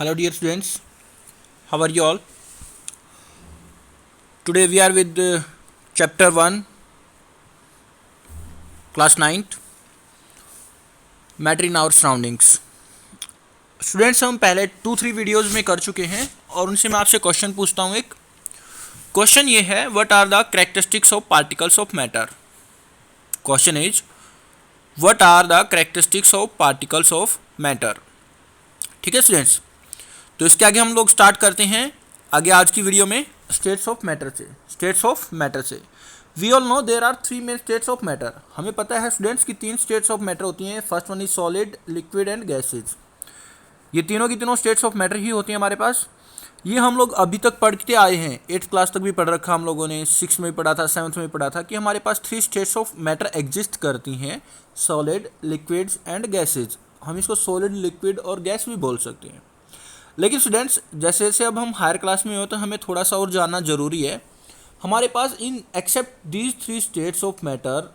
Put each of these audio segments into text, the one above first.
Hello, dear students. How are you all? Today we are with chapter 1, class 9th, Matter in Our Surroundings. Students हम पहले 2-3 videos में कर चुके हैं और उनसे मैं आपसे क्वेश्चन पूछता हूँ। एक क्वेश्चन ये है, what are the characteristics of particles of matter. Question is what are the characteristics of particles of matter. ठीक है स्टूडेंट्स, तो इसके आगे हम लोग स्टार्ट करते हैं आगे आज की वीडियो में स्टेट्स ऑफ मैटर से। We all know there are 3 main states of matter. हमें पता है स्टूडेंट्स की 3 स्टेट्स ऑफ मैटर होती हैं। First one is solid, liquid and gases. ये तीनों की तीनों स्टेट्स ऑफ मैटर ही होती हैं हमारे पास। ये हम लोग अभी तक पढ़ते आए हैं, 8th क्लास तक भी पढ़ रखा हम लोगों ने, 6th में पढ़ा था, 7th में पढ़ा था कि हमारे पास 3 स्टेट्स ऑफ मैटर एग्जिस्ट करती हैं, सॉलिड, लिक्विड्स एंड गैसेज। हम इसको सॉलिड, लिक्विड और गैस भी बोल सकते हैं। लेकिन स्टूडेंट्स जैसे जैसे अब हम हायर क्लास में हो तो हमें थोड़ा सा और जानना जरूरी है। हमारे पास इन except these 3 states of matter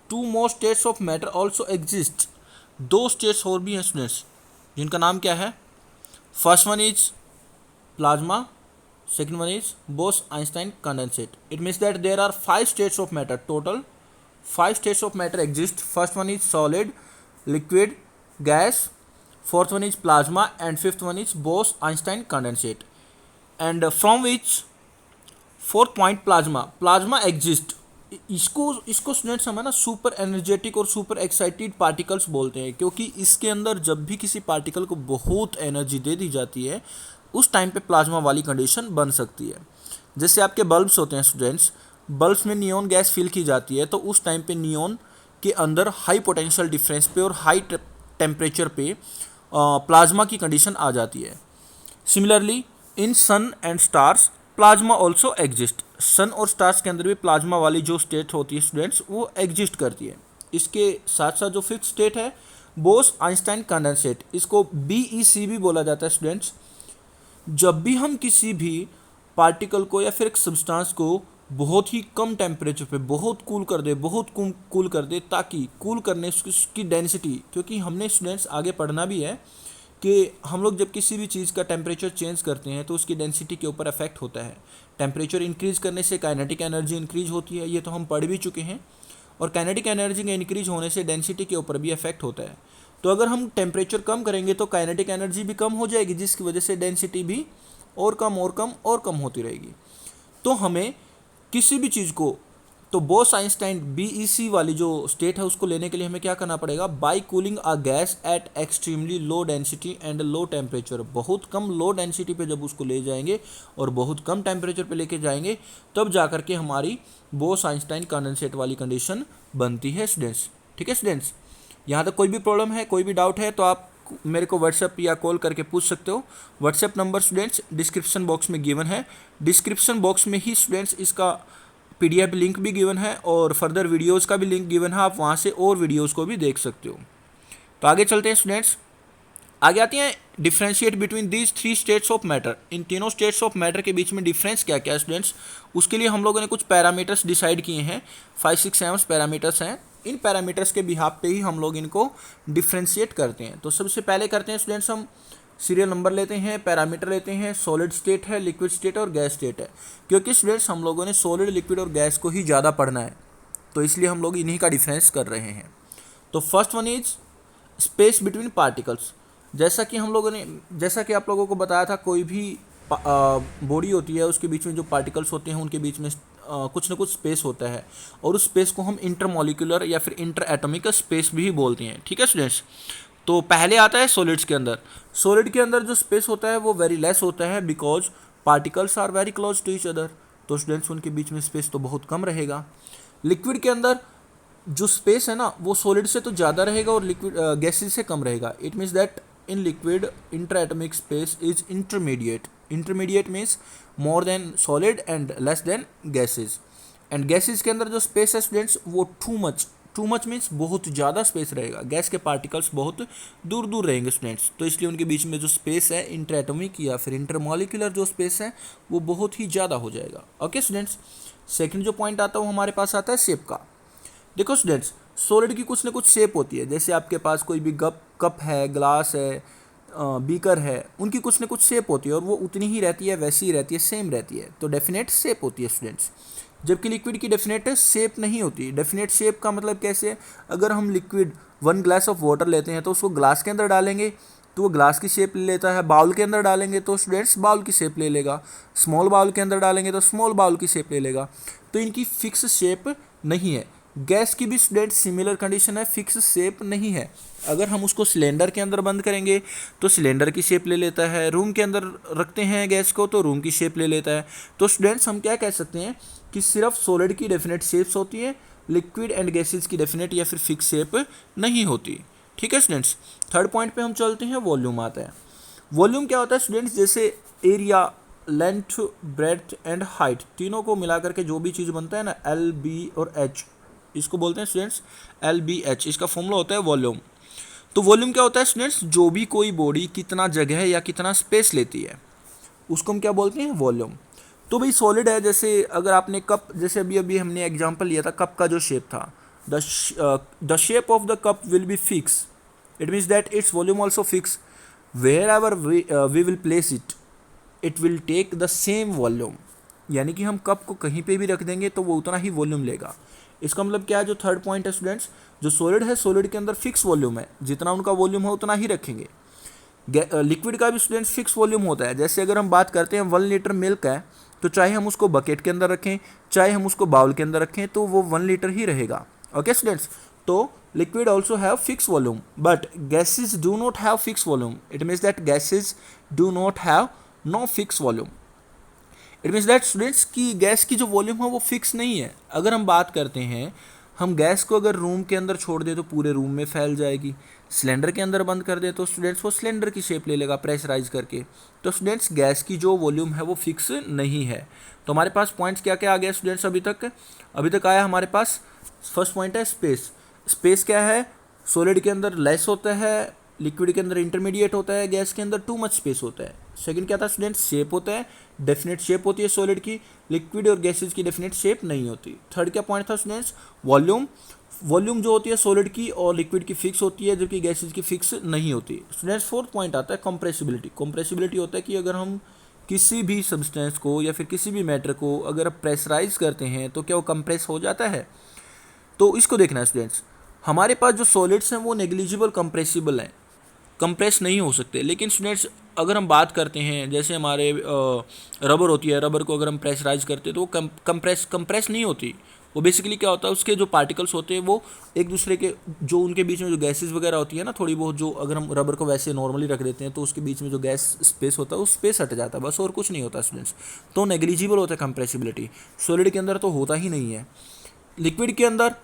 2 more states of matter also exist. 2 states और भी हैं स्टूडेंट्स, जिनका नाम क्या है। First one is plasma, second one is Bose Einstein condensate. It means that there are 5 states of matter, total 5 states of matter exist. First one is solid, liquid, gas, fourth one is plasma and fifth one is Bose-Einstein condensate. And from which fourth point plasma exist। इसको students हम है ना super energetic और super excited particles बोलते हैं, क्योंकि इसके अंदर जब भी किसी पार्टिकल को बहुत एनर्जी दे दी जाती है उस टाइम पे प्लाज्मा वाली कंडीशन बन सकती है। जैसे आपके बल्ब्स होते हैं स्टूडेंट्स, बल्ब्स में नियॉन गैस फिल की जाती है तो उस टाइम पे नियॉन के अंदर हाई पोटेंशियल डिफरेंस पे और हाई टेम्परेचर पे प्लाज्मा की कंडीशन आ जाती है। Similarly in sun and stars plasma also exist. Sun और स्टार्स के अंदर भी प्लाज्मा वाली जो स्टेट होती है स्टूडेंट्स वो एग्जिस्ट करती है। इसके साथ साथ जो फिफ्थ स्टेट है बोस आइंस्टाइन कंडेंसेट, इसको BEC भी बोला जाता है स्टूडेंट्स। जब भी हम किसी भी पार्टिकल को या फिर एक सब्सटेंस को बहुत ही कम टेम्परेचर पे बहुत कूल कर दे ताकि कूल करने से उसकी डेंसिटी, क्योंकि हमने स्टूडेंट्स आगे पढ़ना भी है कि हम लोग जब किसी भी चीज़ का टेम्परेचर चेंज करते हैं तो उसकी डेंसिटी के ऊपर इफेक्ट होता है। टेम्परेचर इंक्रीज करने से काइनेटिक एनर्जी इंक्रीज होती है, ये तो हम पढ़ भी चुके हैं। और काइनेटिक एनर्जी के इंक्रीज होने से डेंसिटी के ऊपर भी इफेक्ट होता है। तो अगर हम टेम्परेचर कम करेंगे तो काइनेटिक एनर्जी भी कम हो जाएगी, जिसकी वजह से डेंसिटी भी और कम होती रहेगी। तो हमें किसी भी चीज़ को, तो बोस आइंस्टाइन BEC वाली जो स्टेट है उसको लेने के लिए हमें क्या करना पड़ेगा, by cooling a gas at extremely low density and low temperature. बहुत कम लो डेंसिटी पे जब उसको ले जाएंगे और बहुत कम टेम्परेचर पे लेके जाएंगे तब जा करके हमारी बोस आइंस्टाइन कंडेंसेट वाली कंडीशन बनती है स्टूडेंट्स। ठीक है स्टूडेंट्स, यहाँ तक कोई भी प्रॉब्लम है, कोई भी डाउट है तो आप मेरे को व्हाट्सएप या कॉल करके पूछ सकते हो। WhatsApp number students description box में गिवन है। डिस्क्रिप्शन बॉक्स में ही स्टूडेंट्स इसका PDF लिंक भी गिवन है और फर्दर वीडियोस का भी लिंक गिवन है, आप वहाँ से और वीडियोस को भी देख सकते हो। तो आगे चलते हैं स्टूडेंट्स, आगे आते हैं differentiate between these 3 states of matter. इन तीनों स्टेट्स ऑफ मैटर के बीच में डिफरेंस क्या क्या है स्टूडेंट्स, उसके लिए हम लोगों ने कुछ पैरामीटर्स डिसाइड किए हैं। 5, 6, 7 पैरामीटर्स हैं। इन पैरामीटर्स के बिहाफ पे ही हम लोग इनको डिफ्रेंशिएट करते हैं। तो सबसे पहले करते हैं स्टूडेंट्स, हम सीरियल नंबर लेते हैं, पैरामीटर लेते हैं। सॉलिड स्टेट है, लिक्विड स्टेट और गैस स्टेट है। क्योंकि स्टूडेंट्स हम लोगों ने सॉलिड, लिक्विड और गैस को ही ज़्यादा पढ़ना है तो इसलिए हम लोग इन्हीं का डिफरेंस कर रहे हैं। तो first one is space between particles. जैसा कि आप लोगों को बताया था, कोई भी बॉडी होती है उसके बीच में जो पार्टिकल्स होते हैं उनके बीच में कुछ ना कुछ स्पेस होता है और उस स्पेस को हम इंटरमॉलिक्यूलर या फिर इंटर एटॉमिक स्पेस भी बोलते हैं। ठीक है स्टूडेंट्स, तो पहले आता है सॉलिड्स के अंदर। सॉलिड के अंदर जो स्पेस होता है वो वेरी लेस होता है because particles are very close to each other. तो स्टूडेंट्स उनके बीच में स्पेस तो बहुत कम रहेगा। लिक्विड के अंदर जो स्पेस है ना वो सॉलिड से तो ज़्यादा रहेगा और लिक्विड गैसेज से कम रहेगा। It means that in liquid inter atomic space is intermediate. Intermediate means more than solid and less then gases. And gases के अंदर जो स्पेस है स्टूडेंट्स वो टू मच मीन्स बहुत ज़्यादा स्पेस रहेगा। गैस के पार्टिकल्स बहुत दूर दूर रहेंगे स्टूडेंट्स, तो इसलिए उनके बीच में जो स्पेस है इंटर एटॉमिक या फिर इंटरमॉलिक्यूलर जो स्पेस है वो बहुत ही ज़्यादा हो जाएगा। ओके स्टूडेंट्स, सेकंड जो पॉइंट आता है वो हमारे पास आता है शेप का। देखो स्टूडेंट्स, सॉलिड की कुछ ना कुछ शेप होती है। जैसे आपके पास कोई भी कप है, ग्लास है, बीकर है, उनकी कुछ ना कुछ शेप होती है और वो उतनी ही रहती है, वैसी ही रहती है, सेम रहती है, तो डेफिनेट शेप होती है स्टूडेंट्स। जबकि लिक्विड की डेफिनेट शेप नहीं होती। डेफिनेट शेप का मतलब कैसे, अगर हम लिक्विड 1 ग्लास ऑफ वाटर लेते हैं तो उसको ग्लास के अंदर डालेंगे तो वो ग्लास की शेप ले लेता है, बाउल के अंदर डालेंगे तो स्टूडेंट्स बाउल की शेप ले लेगा, स्मॉल बाउल के अंदर डालेंगे तो स्मॉल बाउल की शेप ले लेगा, तो इनकी फिक्स शेप नहीं है। गैस की भी स्टूडेंट्स सिमिलर कंडीशन है, फिक्स शेप नहीं है। अगर हम उसको सिलेंडर के अंदर बंद करेंगे तो सिलेंडर की शेप ले लेता है, रूम के अंदर रखते हैं गैस को तो रूम की शेप ले लेता है। तो स्टूडेंट्स हम क्या कह सकते हैं कि सिर्फ सॉलिड की डेफिनेट शेप्स होती है, लिक्विड एंड गैसेज की डेफिनेट या फिर फिक्स शेप नहीं होती। ठीक है स्टूडेंट्स, थर्ड पॉइंट पे हम चलते हैं, वॉल्यूम आता है। वॉल्यूम क्या होता है स्टूडेंट्स, जैसे area, length, breadth and height, तीनों को मिलाकर के जो भी चीज़ बनता है ना, एल बी और एच, इसको बोलते हैं स्टूडेंट्स एल बी एच, इसका फॉर्मूला होता है वॉल्यूम। तो वॉल्यूम क्या होता है स्टूडेंट्स, जो भी कोई बॉडी कितना जगह या कितना स्पेस लेती है उसको हम क्या बोलते हैं, वॉल्यूम। तो भाई सॉलिड है, जैसे अगर आपने कप, जैसे अभी अभी हमने एग्जांपल लिया था कप का जो शेप था, the shape of the cup will be fix, it means that its volume also fix, wherever we will place it will take the same volume. यानी कि हम कप को कहीं पे भी रख देंगे तो वो उतना ही वॉल्यूम लेगा। इसका मतलब क्या है, जो थर्ड पॉइंट है स्टूडेंट्स, जो सॉलिड है सॉलिड के अंदर फिक्स वॉल्यूम है, जितना उनका वॉल्यूम है उतना ही रखेंगे। लिक्विड का भी स्टूडेंट्स फिक्स वॉल्यूम होता है। जैसे अगर हम बात करते हैं 1 लीटर मिल्क है तो चाहे हम उसको बकेट के अंदर रखें चाहे हम उसको बाउल के अंदर रखें तो वो 1 लीटर ही रहेगा। ओके स्टूडेंट्स, तो liquid also have fixed volume but gases do not have fixed volume. It means that gases do not have no fixed volume. It means that students की गैस की जो वॉल्यूम है वो fix नहीं है। अगर हम बात करते हैं, हम गैस को अगर रूम के अंदर छोड़ दें तो पूरे रूम में फैल जाएगी, सिलेंडर के अंदर बंद कर दे तो स्टूडेंट्स वो सिलेंडर की शेप ले लेगा प्रेशराइज करके। तो स्टूडेंट्स गैस की जो वॉल्यूम है वो फिक्स नहीं है। तो हमारे पास पॉइंट्स क्या क्या आ गया स्टूडेंट्स, अभी तक आया हमारे पास फर्स्ट पॉइंट है स्पेस। स्पेस क्या है, सॉलिड के अंदर लेस होता है, लिक्विड के अंदर इंटरमीडिएट होता है, गैस के अंदर टू मच स्पेस होता है। सेकंड क्या था स्टूडेंट्स, शेप होता है, डेफिनेट शेप होती है सॉलिड की, लिक्विड और गैसेज की डेफिनेट शेप नहीं होती। थर्ड क्या पॉइंट था स्टूडेंट्स, वॉल्यूम। वॉल्यूम जो होती है सॉलिड की और लिक्विड की फिक्स होती है जबकि गैसेज की फिक्स नहीं होती। स्टूडेंट्स फोर्थ पॉइंट आता है कंप्रेसिबिलिटी। कंप्रेसिबिलिटी होता है कि अगर हम किसी भी सब्सटेंस को या फिर किसी भी मैटर को अगर प्रेशराइज करते हैं तो क्या वो कंप्रेस हो जाता है। तो इसको देखना है स्टूडेंट्स, हमारे पास जो सॉलिड्स हैं वो नेग्लिजिबल कंप्रेसिबल हैं, कंप्रेस नहीं हो सकते। लेकिन स्टूडेंट्स अगर हम बात करते हैं, जैसे हमारे रबर होती है, रबर को अगर हम प्रेशराइज करते हैं तो वो कंप्रेस नहीं होती। वो बेसिकली क्या होता है, उसके जो पार्टिकल्स होते हैं वो एक दूसरे के, जो उनके बीच में जो गैसेस वगैरह होती है ना थोड़ी बहुत, जो अगर हम रबर को वैसे नॉर्मली रख देते हैं तो उसके बीच में जो गैस स्पेस होता है उस स्पेस हट जाता है, बस और कुछ नहीं होता स्टूडेंट्स। तो नेग्लिजिबल होता है कंप्रेसिबिलिटी, सॉलिड के अंदर तो होता ही नहीं है। लिक्विड के अंदर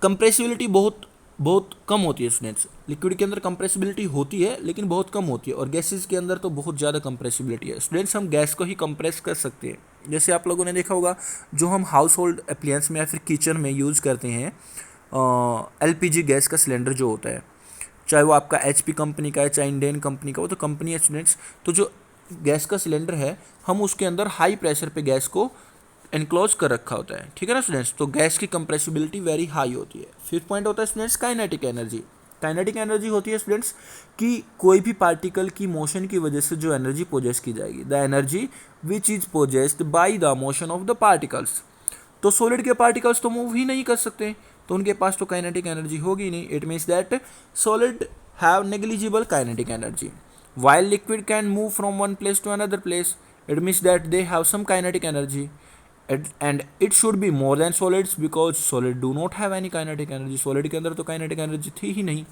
कंप्रेसिबिलिटी बहुत बहुत कम होती है स्टूडेंट्स, लिक्विड के अंदर कंप्रेसिबिलिटी होती है लेकिन बहुत कम होती है, और गैसेस के अंदर तो बहुत ज़्यादा कंप्रेसिबिलिटी है। स्टूडेंट्स हम गैस को ही कंप्रेस कर सकते हैं। जैसे आप लोगों ने देखा होगा, जो हम हाउस होल्ड अप्लायंस में या फिर किचन में यूज़ करते हैं, LPG गैस का सिलेंडर जो होता है, चाहे वो आपका HP कंपनी का है चाहे इंडियन कंपनी का, वो तो कंपनी है स्टूडेंट्स। तो जो गैस का सिलेंडर है हम उसके अंदर हाई प्रेशर पे गैस को एनक्लोज कर रखा होता है, ठीक है ना स्टूडेंट्स। तो गैस की कंप्रेसिबिलिटी वेरी हाई होती है। फिफ्थ पॉइंट होता है students kinetic energy. Kinetic energy होती है स्टूडेंट्स कि कोई भी पार्टिकल की मोशन की वजह से जो एनर्जी पोजेस की जाएगी, the energy which is possessed by the motion of the particles. तो सॉलिड के पार्टिकल्स तो मूव ही नहीं कर सकते, तो उनके पास तो काइनेटिक एनर्जी होगी नहीं। It means that solid have negligible kinetic energy, while liquid can move from one place to another place. It means that they have some kinetic energy, and it should be more than solids because solid do not have any kinetic energy. solid के अंदर तो kinetic energy थी ही नहीं,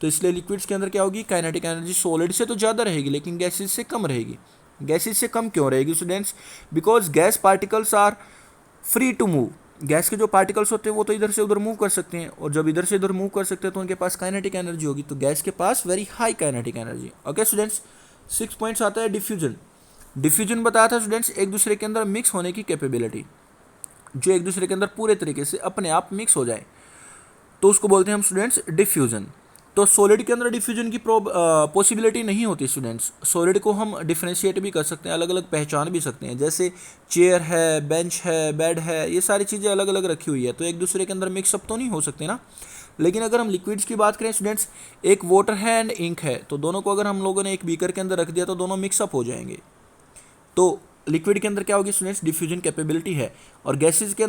तो इसलिए liquids के अंदर क्या होगी, kinetic energy solid से तो ज़्यादा रहेगी लेकिन gases से कम रहेगी। gases से कम क्यों रहेगी students, because gas particles are free to move. Gas के जो पार्टिकल्स होते हैं वो तो इधर से उधर मूव कर सकते हैं, और जब इधर से इधर मूव कर सकते हैं तो उनके पास काइनेटिक एनर्जी होगी, तो गैस के पास very high kinetic energy. Okay students, 6 points आता है डिफ्यूजन। डिफ्यूजन बताया था स्टूडेंट्स एक दूसरे के अंदर मिक्स होने की कैपेबिलिटी, जो एक दूसरे के अंदर पूरे तरीके से अपने आप मिक्स हो जाए, तो उसको बोलते हैं हम स्टूडेंट्स डिफ्यूजन। तो सॉलिड के अंदर डिफ्यूजन की पॉसिबिलिटी नहीं होती स्टूडेंट्स। सॉलिड को हम डिफ्रेंशिएट भी कर सकते हैं, अलग अलग पहचान भी सकते हैं, जैसे चेयर है, बेंच है, बेड है, ये सारी चीज़ें अलग अलग रखी हुई है, तो एक दूसरे के अंदर मिक्सअप तो नहीं हो सकते ना। लेकिन अगर हम लिक्विड्स की बात करें स्टूडेंट्स, एक वाटर है एंड इंक है, तो दोनों को अगर हम लोगों ने एक बीकर के अंदर रख दिया तो दोनों मिक्सअप हो जाएंगे। तो लिक्विड के अंदर क्या होगी स्टूडेंट्स, डिफ्यूजन कैपेबिलिटी है। और गैसेज के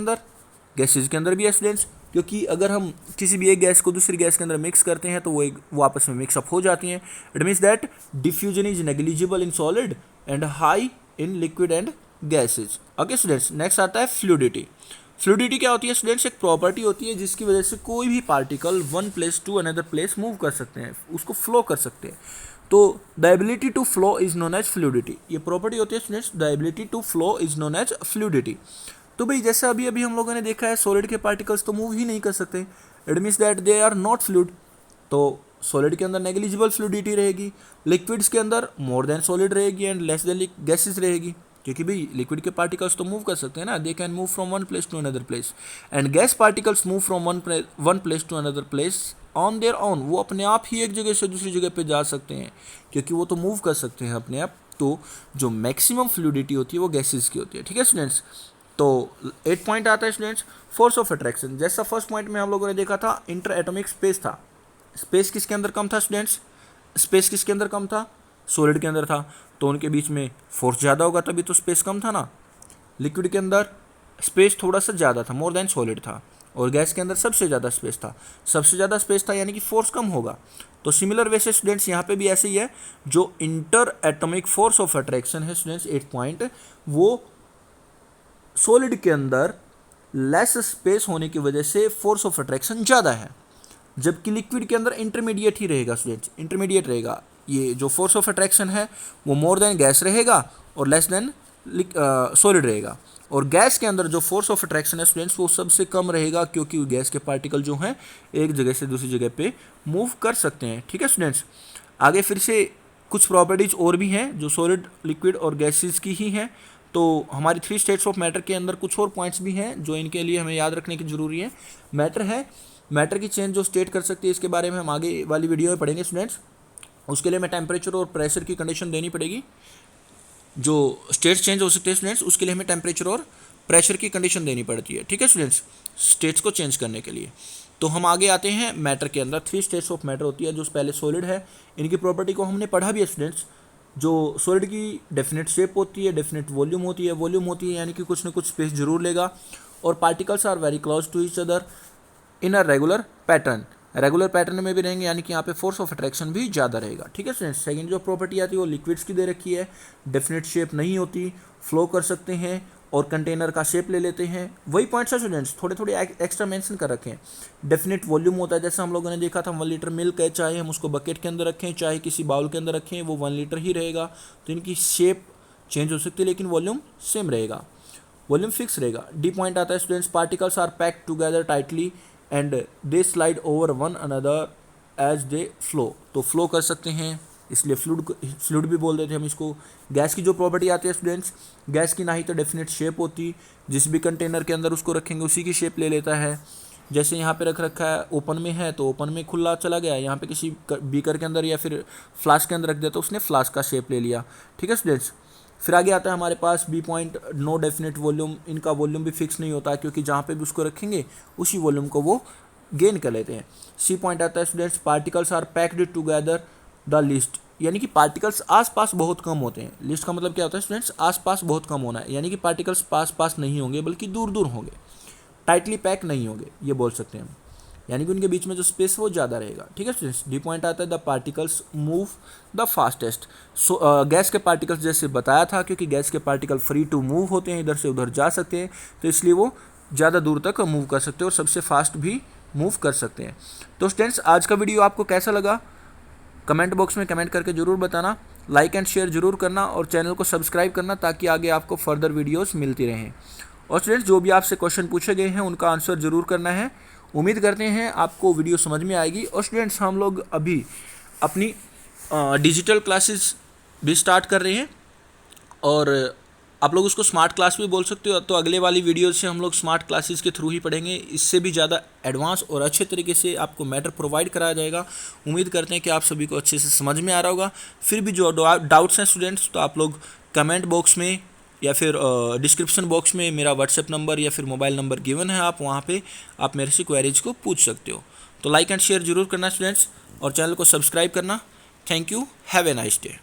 अंदर भी है स्टूडेंट्स, क्योंकि अगर हम किसी भी एक गैस को दूसरी गैस के अंदर मिक्स करते हैं तो वो आपस में मिक्सअप हो जाती हैं। It means that diffusion is negligible in solid and high in liquid and gases. Okay students, next आता है फ्लूइडिटी। फ्लूइडिटी क्या होती है स्टूडेंट्स, एक प्रॉपर्टी होती है जिसकी वजह से कोई भी particle one place to another place move कर सकते हैं, उसको फ्लो कर सकते हैं। तो the ability to flow is known as fluidity, ये प्रॉपर्टी होती है students, the ability to flow is known as fluidity. तो भाई जैसे अभी अभी हम लोगों ने देखा है सॉलिड के पार्टिकल्स तो मूव ही नहीं कर सकते, it means that they are not fluid. तो सॉलिड के अंदर नेग्लिजिबल फ्लूइडिटी रहेगी, लिक्विड्स के अंदर मोर देन सॉलिड रहेगी एंड लेस देन गैसेस रहेगी, क्योंकि भाई लिक्विड के पार्टिकल्स तो मूव कर सकते हैं ना, they can move from one place to another place, and gas particles move from one place to another place on their own, वो अपने आप ही एक जगह से दूसरी जगह पे जा सकते हैं, क्योंकि वो तो मूव कर सकते हैं अपने आप। तो जो मैक्सिमम फ्लूइडिटी होती है वो गैसेस की होती है। ठीक है स्टूडेंट्स, तो 8 पॉइंट आता है स्टूडेंट्स, फोर्स ऑफ अट्रैक्शन। जैसा फर्स्ट पॉइंट में हम लोगों ने देखा था इंटर एटॉमिक स्पेस था, स्पेस किसके अंदर कम था स्टूडेंट्स, स्पेस किसके अंदर कम था, सॉलिड के अंदर था, तो उनके बीच में फोर्स ज़्यादा होगा तभी तो स्पेस कम था ना। लिक्विड के अंदर स्पेस थोड़ा सा ज़्यादा था, मोर देन सॉलिड था, और गैस के अंदर सबसे ज़्यादा स्पेस था, यानी कि फोर्स कम होगा। तो सिमिलर वे से स्टूडेंट्स यहाँ पे भी ऐसे ही है, जो inter atomic force of attraction है स्टूडेंट्स 8 पॉइंट, वो सॉलिड के अंदर लेस स्पेस होने की वजह से फोर्स ऑफ अट्रैक्शन ज़्यादा है, जबकि लिक्विड के अंदर इंटरमीडिएट ही रहेगा स्टूडेंट्स, इंटरमीडिएट रहेगा। ये जो फोर्स ऑफ अट्रैक्शन है वो मोर देन गैस रहेगा और लेस देन सॉलिड रहेगा। और गैस के अंदर जो फोर्स ऑफ अट्रैक्शन है स्टूडेंट्स वो सबसे कम रहेगा, क्योंकि गैस के पार्टिकल जो हैं एक जगह से दूसरी जगह पे मूव कर सकते हैं। ठीक है स्टूडेंट्स, आगे फिर से कुछ प्रॉपर्टीज और भी हैं जो सॉलिड, लिक्विड और गैसेस की ही हैं। तो हमारी 3 स्टेट्स ऑफ मैटर के अंदर कुछ और पॉइंट्स भी हैं जो इनके लिए हमें याद रखने की ज़रूरी है। मैटर है, मैटर की चेंज जो स्टेट कर सकती है, इसके बारे में हम आगे वाली वीडियो में पढ़ेंगे स्टूडेंट्स। उसके लिए हमें टेम्परेचर और प्रेशर की कंडीशन देनी पड़ेगी। जो स्टेट्स चेंज हो सकते हैं स्टूडेंट्स, उसके लिए हमें टेम्परेचर और प्रेशर की कंडीशन देनी पड़ती है। ठीक है स्टूडेंट्स, स्टेट्स को चेंज करने के लिए। तो हम आगे आते हैं मैटर के अंदर। 3 स्टेट्स ऑफ मैटर होती है, जो पहले सॉलिड है, इनकी प्रॉपर्टी को हमने पढ़ा भी है स्टूडेंट्स। जो सॉलिड की डेफिनेट शेप होती है, डेफिनेट वॉल्यूम होती है, यानी कि कुछ ना कुछ स्पेस जरूर लेगा, और particles are very close to each other in a regular pattern, regular pattern में भी रहेंगे, यानी कि यहाँ पे फोर्स ऑफ अट्रैक्शन भी ज़्यादा रहेगा। ठीक है स्टूडेंट्स, सेकंड जो प्रॉपर्टी आती है वो लिक्विड्स की दे रखी है, डेफिनेट शेप नहीं होती, फ्लो कर सकते हैं और कंटेनर का शेप ले लेते हैं। वही पॉइंट्स है स्टूडेंट्स, थोड़े थोड़े एक्स्ट्रा मेंशन कर रखे हैं। डेफिनेट वॉल्यूम होता है, जैसे हम लोगों ने देखा था 1 लीटर मिल्क है, चाहे हम उसको बकेट के अंदर रखें चाहे किसी बाउल के अंदर रखें, वो 1 लीटर ही रहेगा। तो इनकी शेप चेंज हो सकती है लेकिन वॉल्यूम सेम रहेगा, वॉल्यूम फिक्स रहेगा। डी पॉइंट आता है students, particles are packed together tightly and they slide over one another as they flow, तो फ्लो कर सकते हैं, इसलिए फ्लूइड भी बोल देते हैं हम इसको। गैस की जो प्रॉपर्टी आती है स्टूडेंट्स, गैस की ना ही तो डेफिनेट शेप होती, जिस भी कंटेनर के अंदर उसको रखेंगे उसी की शेप ले लेता है। जैसे यहाँ पे रख रखा है, ओपन में है तो ओपन में खुला चला गया, यहाँ पे किसी बीकर के अंदर या फिर फ्लास्क के अंदर रख दिया तो उसने फ्लास्क का शेप ले लिया। ठीक है स्टूडेंट्स, फिर आगे आता है हमारे पास B point, no definite volume, इनका वॉल्यूम भी फिक्स नहीं होता, क्योंकि जहाँ पे भी उसको रखेंगे उसी वॉल्यूम को वो गेन कर लेते हैं। सी पॉइंट आता है students, particles are packed together the least, यानी कि पार्टिकल्स आसपास बहुत कम होते हैं। लिस्ट का मतलब क्या होता है स्टूडेंट्स, आसपास बहुत कम होना है, यानी कि पार्टिकल्स पास पास नहीं होंगे बल्कि दूर दूर होंगे, टाइटली पैक नहीं होंगे, ये बोल सकते हैं हम, यानी कि उनके बीच में जो स्पेस वो ज़्यादा रहेगा। ठीक है स्टूडेंट्स, डी पॉइंट आता है the particles move the fastest. Gas के पार्टिकल्स जैसे बताया था, क्योंकि गैस के पार्टिकल फ्री टू मूव होते हैं, इधर से उधर जा सकते हैं, तो इसलिए वो ज़्यादा दूर तक मूव कर सकते हैं और सबसे फास्ट भी मूव कर सकते हैं। तो स्टूडेंट्स, आज का वीडियो आपको कैसा लगा कमेंट बॉक्स में कमेंट करके ज़रूर बताना, लाइक एंड शेयर जरूर करना और चैनल को सब्सक्राइब करना, ताकि आगे आपको फर्दर वीडियोस मिलती रहें। और स्टूडेंट्स, जो भी आपसे क्वेश्चन पूछे गए हैं उनका आंसर ज़रूर करना है। उम्मीद करते हैं आपको वीडियो समझ में आएगी। और स्टूडेंट्स, हम लोग अभी अपनी डिजिटल क्लासेस भी स्टार्ट कर रहे हैं, और आप लोग उसको स्मार्ट क्लास भी बोल सकते हो। तो अगले वाली वीडियो से हम लोग स्मार्ट क्लासेस के थ्रू ही पढ़ेंगे, इससे भी ज़्यादा एडवांस और अच्छे तरीके से आपको मैटर प्रोवाइड कराया जाएगा। उम्मीद करते हैं कि आप सभी को अच्छे से समझ में आ रहा होगा। फिर भी जो डाउट्स हैं स्टूडेंट्स, तो आप लोग कमेंट बॉक्स में या फिर डिस्क्रिप्शन बॉक्स में मेरा व्हाट्सएप नंबर या फिर मोबाइल नंबर गिवन है, आप वहाँ पे आप मेरे से क्वेरीज को पूछ सकते हो। तो लाइक एंड शेयर जरूर करना स्टूडेंट्स, और चैनल को सब्सक्राइब करना। Thank you, have a nice day.